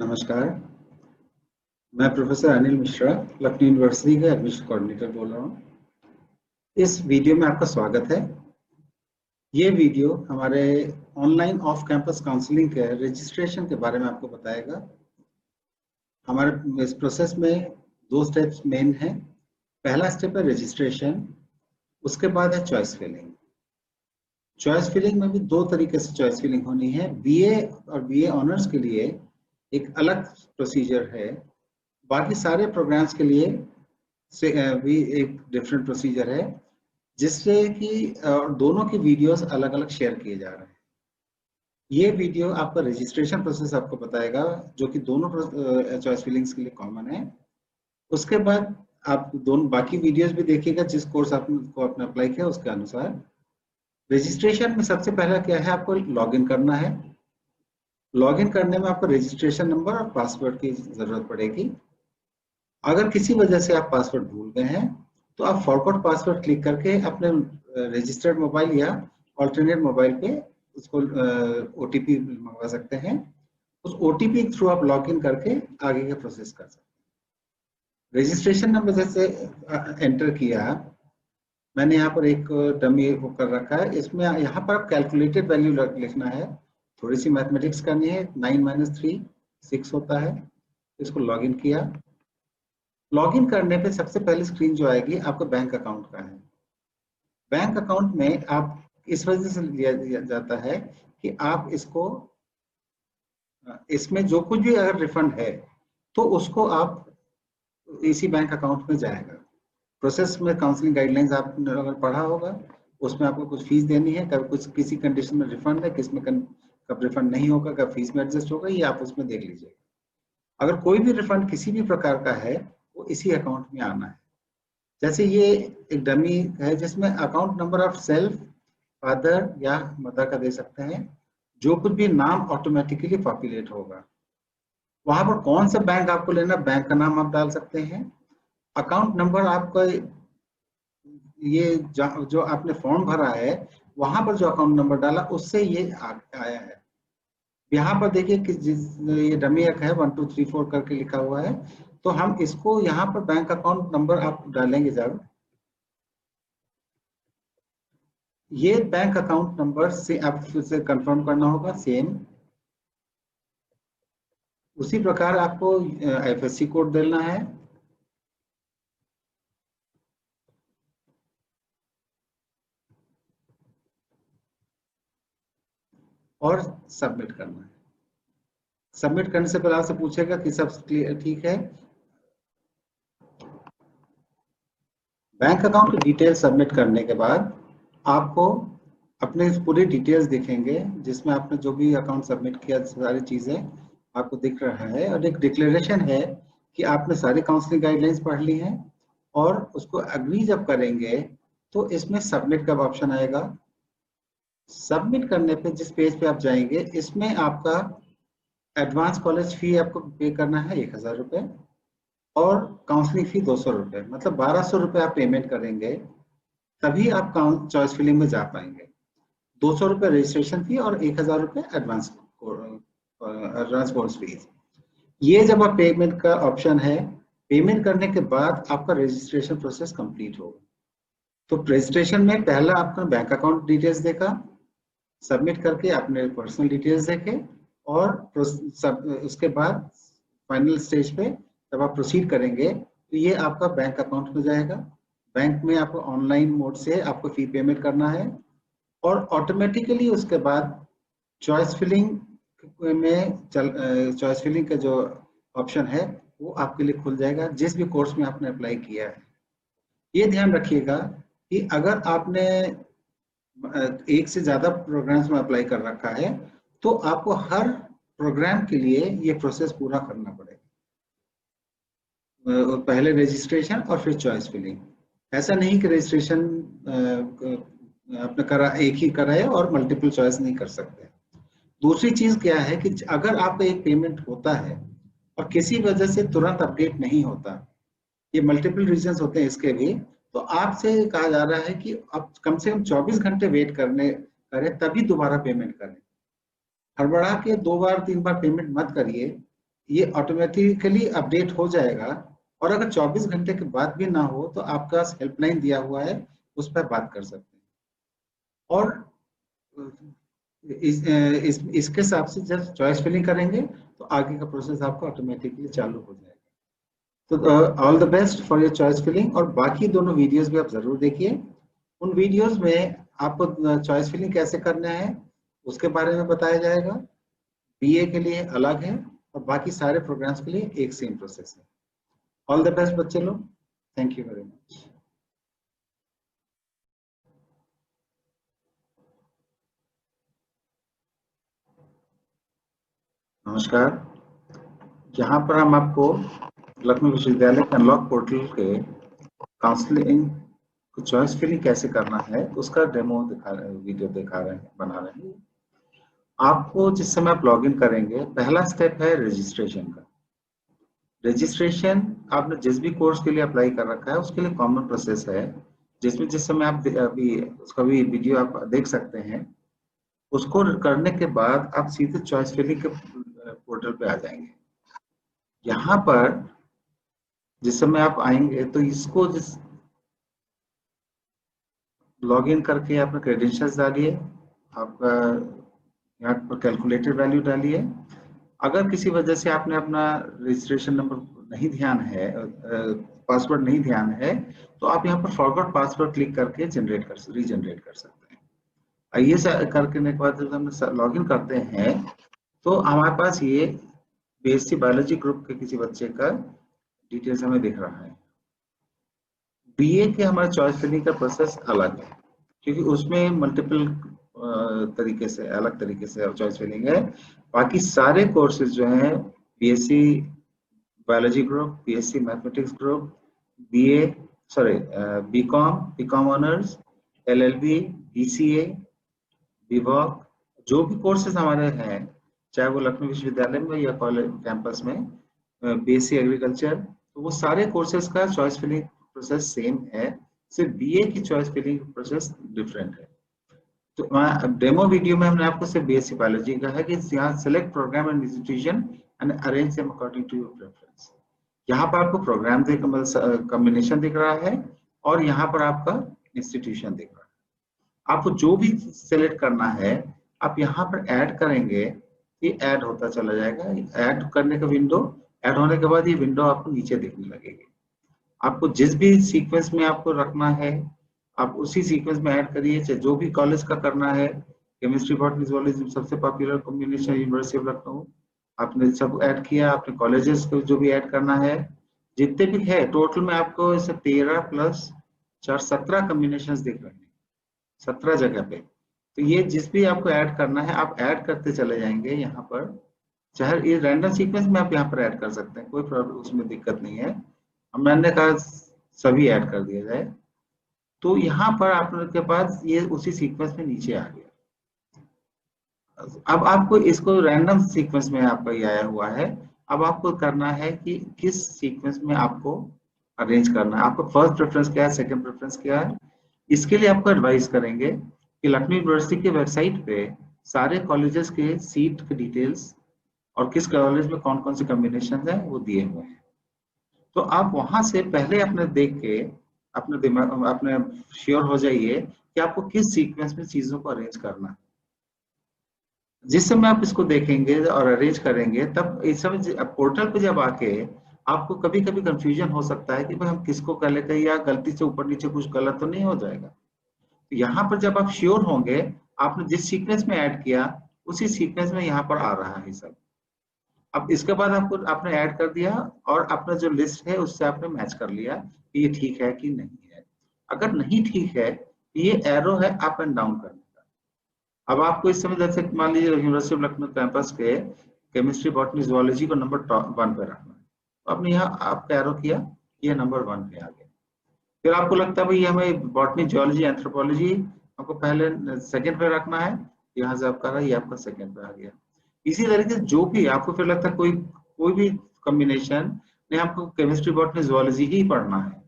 नमस्कार, मैं professor Anil Mishra, Lucknow university का एडमिशन कोऑर्डिनेटर बोल रहा हूँ। इस वीडियो में आपका स्वागत है। ये वीडियो हमारे ऑनलाइन ऑफ कैंपस काउंसलिंग के रजिस्ट्रेशन के बारे में आपको बताएगा। हमारे इस प्रोसेस में दो स्टेप्स मेन हैं। पहला स्टेप है रजिस्ट्रेशन, उसके बाद है चॉइस फिलिंग। चॉइस फिलिंग में भी दो तरीके से चॉइस फिलिंग होनी है। बीए और बीए ऑनर्स के लिए एक अलग प्रोसीजर है, बाकी सारे प्रोग्राम्स के लिए से भी एक डिफरेंट प्रोसीजर है, जिससे कि दोनों की वीडियोस अलग अलग शेयर किए जा रहे हैं। ये वीडियो आपका रजिस्ट्रेशन प्रोसेस आपको बताएगा, जो कि दोनों चॉइस फिलिंग्स के लिए कॉमन है। उसके बाद आप दोनों बाकी वीडियोस भी देखिएगा, जिस कोर्स आपने अप्लाई किया उसके अनुसार। रजिस्ट्रेशन में सबसे पहला क्या है, आपको लॉगिन करना है। लॉगिन करने में आपको रजिस्ट्रेशन नंबर और पासवर्ड की जरूरत पड़ेगी। अगर किसी वजह से आप पासवर्ड भूल गए हैं तो आप फॉरगॉट पासवर्ड क्लिक करके अपने रजिस्टर्ड मोबाइल या ऑल्टरनेट मोबाइल पे उसको ओटीपी मंगवा सकते हैं। उस ओटीपी थ्रू आप लॉगिन करके आगे का प्रोसेस कर सकते हैं। रजिस्ट्रेशन नंबर जैसे एंटर किया, मैंने यहाँ पर एक डमी वो कर रखा है। इसमें यहाँ पर आप कैलकुलेटेड वैल्यू लिखना है। थोड़ी सी मैथमेटिक्स करनी है। 9 - 3 6 होता है। इसको लॉगिन किया। लॉगिन करने पे सबसे पहली स्क्रीन जो आएगी आपका बैंक अकाउंट का है। बैंक अकाउंट में आप इस वजह से लिया जाता है कि आप इसमें जो कुछ भी अगर रिफंड है तो उसको आप इसी बैंक अकाउंट में जाएगा। प्रोसेस में काउंसलिंग गाइडलाइंस आपने अगर पढ़ा होगा, उसमें आपको कुछ फीस देनी है, कब कुछ किसी कंडीशन में रिफंड है, किस में कब रिफंड नहीं होगा, कब फीस में एडजस्ट होगा, ये आप उसमें देख लीजिएगा। अगर कोई भी रिफंड किसी भी प्रकार का है वो इसी अकाउंट में आना है। जैसे ये एक डमी है जिसमें account number of self, father या मदर का दे सकते हैं। जो कुछ भी नाम ऑटोमेटिकली पॉपुलेट होगा। वहां पर कौन सा बैंक आपको लेना, बैंक का नाम आप डाल सकते हैं। अकाउंट नंबर आपका ये जो आपने फॉर्म भरा है वहां पर जो अकाउंट नंबर डाला उससे ये आया है। यहाँ पर देखिए कि ये डमी एक है 1 2 3 4 करके लिखा हुआ है, तो हम इसको यहाँ पर बैंक अकाउंट नंबर आप डालेंगे जब, ये बैंक अकाउंट नंबर से आप फिर से कंफर्म करना होगा सेम। उसी प्रकार आपको आईएफएससी कोड देना है और सबमिट करना है। सबमिट करने से पहले आपसे पूछेगा कि सब ठीक है। बैंक अकाउंट की डिटेल सबमिट करने के बाद आपको अपने पूरी डिटेल्स दिखेंगे, जिसमें आपने जो भी अकाउंट सबमिट किया सारी चीजें आपको दिख रहा है। और एक डिक्लेरेशन है कि आपने सारी काउंसलिंग गाइडलाइंस पढ़ ली हैं, और उसको एग्री जब करेंगे तो इसमें सबमिट का ऑप्शन आएगा। सबमिट करने पे जिस पेज पे आप जाएंगे, इसमें आपका एडवांस कॉलेज फी आपको पे करना है 1000 रुपये, और काउंसलिंग फी 200 रुपये, मतलब 1200 रुपये आप पेमेंट करेंगे, तभी आप चॉइस फिलिंग में जा पाएंगे। 200 रुपये रजिस्ट्रेशन फी और 1000 रुपये एडवांस कोर्स फीस। ये जब आप पेमेंट का ऑप्शन है, पेमेंट करने के बाद आपका रजिस्ट्रेशन प्रोसेस कंप्लीट होगा। तो रजिस्ट्रेशन में पहला आपका बैंक अकाउंट डिटेल्स देखा, सबमिट करके आपने पर्सनल डिटेल्स देखे, और उसके बाद फाइनल स्टेज पे जब आप प्रोसीड करेंगे तो ये आपका बैंक अकाउंट में जाएगा। बैंक में आपको ऑनलाइन मोड से आपको फी पेमेंट करना है, और ऑटोमेटिकली उसके बाद चॉइस फिलिंग चॉइस फिलिंग का जो ऑप्शन है वो आपके लिए खुल जाएगा, जिस भी कोर्स में आपने अप्लाई किया है। ये ध्यान रखिएगा कि अगर आपने एक से ज्यादा प्रोग्राम्स में अप्लाई कर रखा है तो आपको हर प्रोग्राम के लिए ये प्रोसेस पूरा करना पड़ेगा। पहले रजिस्ट्रेशन और फिर चॉइस फिलिंग। ऐसा नहीं कि रजिस्ट्रेशन आपने करा, एक ही कराया और मल्टीपल चॉइस नहीं कर सकते। दूसरी चीज क्या है कि अगर आपका एक पेमेंट होता है और किसी वजह से तुरंत अपडेट नहीं होता, ये मल्टीपल रीजंस होते हैं इसके भी, तो आपसे कहा जा रहा है कि आप कम से कम 24 घंटे वेट करें तभी दोबारा पेमेंट करें। हड़बड़ा के 2 बार 3 बार पेमेंट मत करिए। ये ऑटोमेटिकली अपडेट हो जाएगा। और अगर 24 घंटे के बाद भी ना हो तो आपका हेल्पलाइन दिया हुआ है, उस पर बात कर सकते हैं। और इसके हिसाब से जब चॉइस फिलिंग करेंगे तो आगे का प्रोसेस आपका ऑटोमेटिकली चालू हो जाएगा। तो all the best for your choice filling. और बाकी दोनों वीडियोस भी आप जरूर देखिए। उन वीडियोस में आपको चॉइस फिलिंग कैसे करना है उसके बारे में बताया जाएगा। बीए के लिए अलग है और बाकी सारे प्रोग्राम्स के लिए एक सेम प्रोसेस है। ऑल द बेस्ट बच्चे लोग। Thank you very much. नमस्कार। यहाँ पर हम आपको लखनऊ विश्वविद्यालय के अनलॉक पोर्टल के काउंसलिंग चॉइस फिलिंग कैसे करना है उसका डेमो दिखा रहे हैं, वीडियो दिखा रहे हैं, बना रहे हैं। आपको जिस समय आप लॉगिन करेंगे पहला स्टेप है रजिस्ट्रेशन का। रजिस्ट्रेशन आपने जिस भी कोर्स के लिए अप्लाई कर रखा है उसके लिए कॉमन प्रोसेस है, जिसमें जिस समय आप अभी उसका भी वीडियो आप देख सकते हैं। उसको करने के बाद आप सीधे चॉइस फिलिंग के पोर्टल पे आ जाएंगे। यहाँ पर जिस समय आप आएंगे तो इसको जिस लॉगिन करके आपने क्रेडेंशियल्स डालिए, आपका यहाँ पर कैलकुलेटेड वैल्यू डालिए। अगर किसी वजह से आपने अपना रजिस्ट्रेशन नंबर नहीं ध्यान है, पासवर्ड नहीं ध्यान है, तो आप यहाँ पर फॉरगॉट पासवर्ड क्लिक करके रीजनरेट कर सकते हैं। ये करने के बाद जब हम लॉगिन करते हैं तो हमारे पास ये बीएससी बायोलॉजी ग्रुप के किसी बच्चे का डिटेल्स हमें दिख रहा है। बीए के हमारे चॉइस फिलिंग का प्रोसेस अलग है, क्योंकि उसमें मल्टीपल तरीके से अलग तरीके से चॉइस फिलिंग है। बाकी सारे कोर्सेज जो हैं BSc biology group, BSc mathematics group, BA BCom honours, LLB, BCA, विभाग, जो भी कोर्सेज हमारे हैं चाहे वो लखनऊ विश्वविद्यालय में या कॉलेज कैंपस में, बीएससी एग्रीकल्चर, तो वो सारे कोर्सेज का चॉइस फिलिंग प्रोसेस सेम है, सिर्फ बीए की चॉइस फिलिंग प्रोसेस डिफरेंट है। तो डेमो वीडियो में हमने आपको सिर्फ बीएससी बायोलॉजी का है कि यहाँ select program and institution and arrange them according to your preference. यहाँ पर आपको प्रोग्राम कॉम्बिनेशन दिख रहा है और यहाँ पर आपका इंस्टीट्यूशन दिख रहा है। आपको जो भी सेलेक्ट करना है आप यहाँ पर ऐड करेंगे, ये ऐड होता चला जाएगा। ऐड करने का विंडो ऐड होने के बाद ये विंडो आपको नीचे दिखने लगेगी। आपको जिस भी सीक्वेंस में आपको रखना है आप उसी सीक्वेंस में ऐड करिए, चाहे जो भी कॉलेज का करना है। केमिस्ट्री बॉटनी जूलॉजी सबसे popular combination university of Lucknow, आपने सब ऐड किया। आपने कॉलेजेस को जो भी ऐड करना है जितने भी है टोटल में आपको इसे 13 प्लस 4 17 कॉम्बिनेशन दिख रहे हैं 17 जगह पे। तो ये जिस भी आपको ऐड करना है आप ऐड करते चले जाएंगे यहाँ पर, चाहे ये रैंडम सीक्वेंस में आप यहाँ पर ऐड कर सकते हैं, कोई प्रॉब्लम उसमें दिक्कत नहीं है। मैंने कहा सभी ऐड कर दिया जाए, तो यहाँ पर आपके पास ये उसी सीक्वेंस में नीचे आ गया। अब आपको इसको रैंडम सीक्वेंस में आपका ये आया हुआ है। अब आपको करना है कि किस सीक्वेंस में आपको अरेंज करना है, आपको फर्स्ट प्रेफरेंस क्या है, सेकंड प्रेफरेंस क्या है। इसके लिए आपको एडवाइस करेंगे कि लखनऊ यूनिवर्सिटी के वेबसाइट पे सारे कॉलेजेस के सीट के डिटेल्स और किस कॉलेज में कौन कौन से कॉम्बिनेशन है वो दिए हुए हैं। तो आप वहां से पहले अपने देख के अपने दिमाग अपने श्योर हो जाइए कि आपको किस सीक्वेंस में चीजों को अरेंज करना है। जिस समय आप इसको देखेंगे और अरेंज करेंगे तब इस समय पोर्टल पे जब आके आपको कभी कभी कंफ्यूजन हो सकता है कि भाई हम किसको कर लेते हैं या गलती से ऊपर नीचे कुछ गलत तो नहीं हो जाएगा। तो यहाँ पर जब आप श्योर होंगे आपने जिस सीक्वेंस में ऐड किया उसी सीक्वेंस में यहाँ पर आ रहा है सब। अब इसके बाद आपने ऐड कर दिया और अपना जो लिस्ट है उससे आपने मैच कर लिया कि ये ठीक है कि नहीं है। अगर नहीं ठीक है ये एरो है अप एंड डाउन करने का। अब आपको इस समय जैसे मान लीजिए यूनिवर्सिटी ऑफ लखनऊ कैंपस के केमिस्ट्री बॉटनी जूलॉजी को नंबर 1 पे रखना है, तो आपने यहाँ आपका एरो किया, ये नंबर 1 पे आ गया। फिर आपको लगता है भाई हमें बॉटनी जियोलॉजी एंथ्रोपोलॉजी आपको पहले सेकंड पे रखना है, यहाँ से आपका ये आपका सेकंड पे आ गया। इसी तरीके से जो भी आपको फिर लगता है कोई भी कॉम्बिनेशन नहीं, आपको केमिस्ट्री बॉटनी जूलॉजी ही पढ़ना है,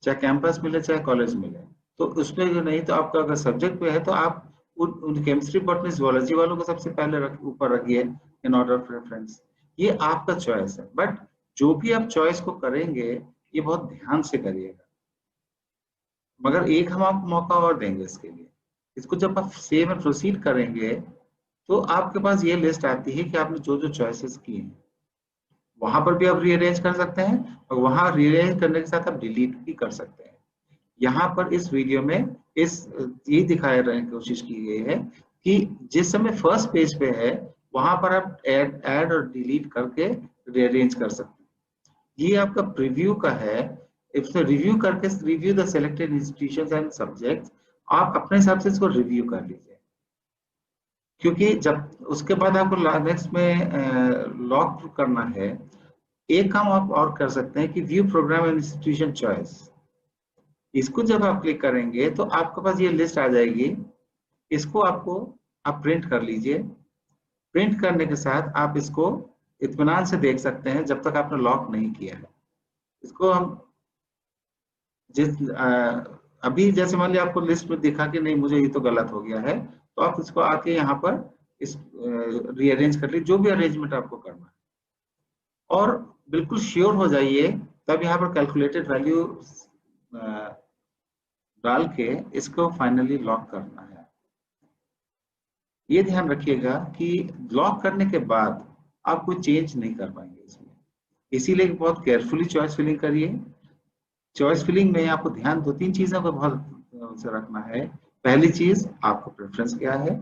चाहे कैंपस मिले चाहे कॉलेज मिले। तो उसमें जो नहीं तो आपका अगर सब्जेक्ट पे है तो आप उन केमिस्ट्री बॉटनी जूलॉजी वालों को सबसे पहले ऊपर रखिए इन ऑर्डर ऑफ रेफरेंस। ये आपका चॉइस है, बट जो भी आप चॉइस को करेंगे ये बहुत ध्यान से करिएगा। मगर एक हम आपको मौका और देंगे इसके लिए, इसको जब आप सेव एंड प्रोसीड करेंगे तो आपके पास ये लिस्ट आती है कि आपने जो जो चॉइसेस की हैं वहां पर भी आप रीअरेंज कर सकते हैं, और वहां रीअरेंज करने के साथ आप डिलीट भी कर सकते हैं। यहाँ पर इस वीडियो में इस ये दिखाने की कोशिश की गई है कि जिस समय फर्स्ट पेज पे है वहां पर आप ऐड और डिलीट करके रीअरेंज कर सकते हैं। ये आपका प्रीव्यू का है, इसमें रिव्यू करके review the selected institutions and subjects, आप अपने हिसाब से इसको रिव्यू कर लीजिए, क्योंकि जब उसके बाद आपको नेक्स्ट में लॉक करना है। एक काम आप और कर सकते हैं कि view program and institution choice, इसको जब आप क्लिक करेंगे तो आपके पास ये लिस्ट आ जाएगी। इसको आपको आप प्रिंट कर लीजिए। प्रिंट करने के साथ आप इसको इत्मीनान से देख सकते हैं जब तक आपने लॉक नहीं किया है। इसको हम अभी जैसे मान लिया आपको लिस्ट में दिखा कि नहीं मुझे ये तो गलत हो गया है, तो आप इसको आके यहाँ पर इस रीअरेंज कर लीजिए, जो भी अरेंजमेंट आपको करना है, और बिल्कुल श्योर हो जाइए। तब यहाँ पर कैलकुलेटेड वैल्यू डाल के इसको फाइनली लॉक करना है। ये ध्यान रखिएगा कि लॉक करने के बाद आप कोई चेंज नहीं कर पाएंगे इसमें, इसीलिए बहुत केयरफुली चॉइस फिलिंग करिए। चॉइस फिलिंग में आपको ध्यान दो तीन चीजों का बहुत से रखना है। पहली चीज, आपको प्रेफरेंस क्या है।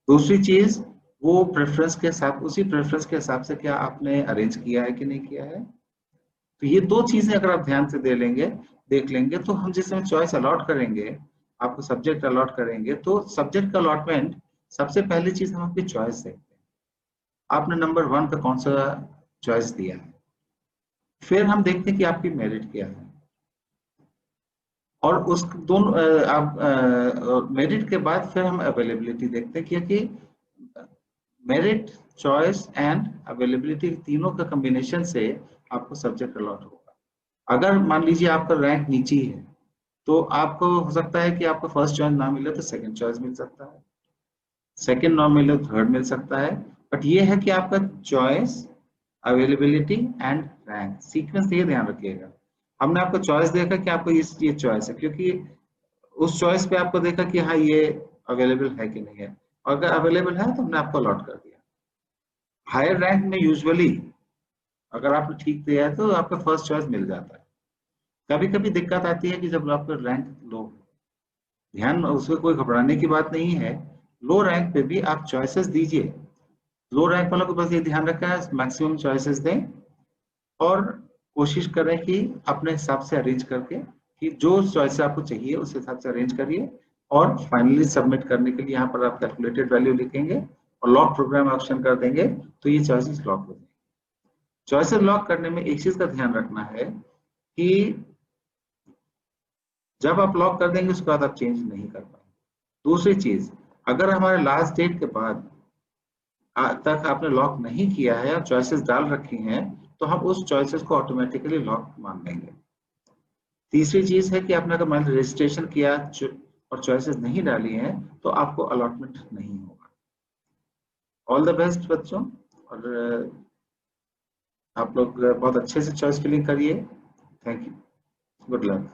दूसरी चीज, वो प्रेफरेंस के साथ उसी प्रेफरेंस के हिसाब से क्या आपने अरेंज किया है कि नहीं किया है। तो ये दो चीजें अगर आप ध्यान से देख लेंगे तो हम जिस समय चॉइस अलॉट करेंगे, आपको सब्जेक्ट अलॉट करेंगे, तो सब्जेक्ट का अलॉटमेंट सबसे पहली चीज हम आपकी चॉइस देखते हैं, आपने नंबर 1 पे कौन सा चॉइस दिया है। फिर हम देखते हैं कि आपकी मेरिट क्या है, और उस दोनों आप मेरिट के बाद फिर हम अवेलेबिलिटी देखते हैं, क्योंकि मेरिट, चॉइस एंड अवेलेबिलिटी तीनों का कॉम्बिनेशन से आपको सब्जेक्ट अलॉट होगा। अगर मान लीजिए आपका रैंक नीचे है तो आपको हो सकता है कि आपको फर्स्ट चॉइस ना मिले तो सेकंड चॉइस मिल सकता है, सेकंड ना मिले तो थर्ड मिल सकता है। बट ये है कि आपका choice, availability and rank sequence, ये ध्यान रखिएगा। हमने आपको चॉइस देखा कि आपको ये चॉइस है, क्योंकि उस चॉइस पे आपको देखा कि हाँ ये अवेलेबल है कि नहीं है, और अगर अवेलेबल है तो हमने आपको अलॉट कर दिया। हायर रैंक में यूजुअली अगर आपने ठीक दिया है तो आपका फर्स्ट चॉइस मिल जाता है। कभी कभी दिक्कत आती है कि जब आपका रैंक लो, ध्यान उसमें कोई घबराने की बात नहीं है, लो रैंक पे भी आप चॉइसेस दीजिए। लो रैंक वालों को बस ये ध्यान रखना है मैक्सिमम चॉइसेस दें, और कोशिश करें कि अपने हिसाब से अरेंज करके कि जो चॉइस आपको चाहिए उस हिसाब से अरेंज करिए, और फाइनली सबमिट करने के लिए यहाँ पर आप कैलकुलेटेड वैल्यू लिखेंगे और लॉक प्रोग्राम ऑप्शन कर देंगे तो ये चॉइसेस लॉक हो जाएंगे। चॉइसेस लॉक करने में एक चीज का ध्यान रखना है कि जब आप लॉक कर देंगे उसके बाद आप चेंज नहीं कर पाएंगे। दूसरी चीज, अगर हमारे लास्ट डेट के बाद तक आपने लॉक नहीं किया है और चॉइसेस डाल रखी हैं तो हम उस चॉइसेस को ऑटोमेटिकली लॉक मान लेंगे। तीसरी चीज है कि आपने अगर मान रजिस्ट्रेशन किया और चॉइसेस नहीं डाली हैं तो आपको अलॉटमेंट नहीं होगा। ऑल द बेस्ट बच्चों, और आप लोग बहुत अच्छे से चॉइस फिलिंग करिए। Thank you, good luck.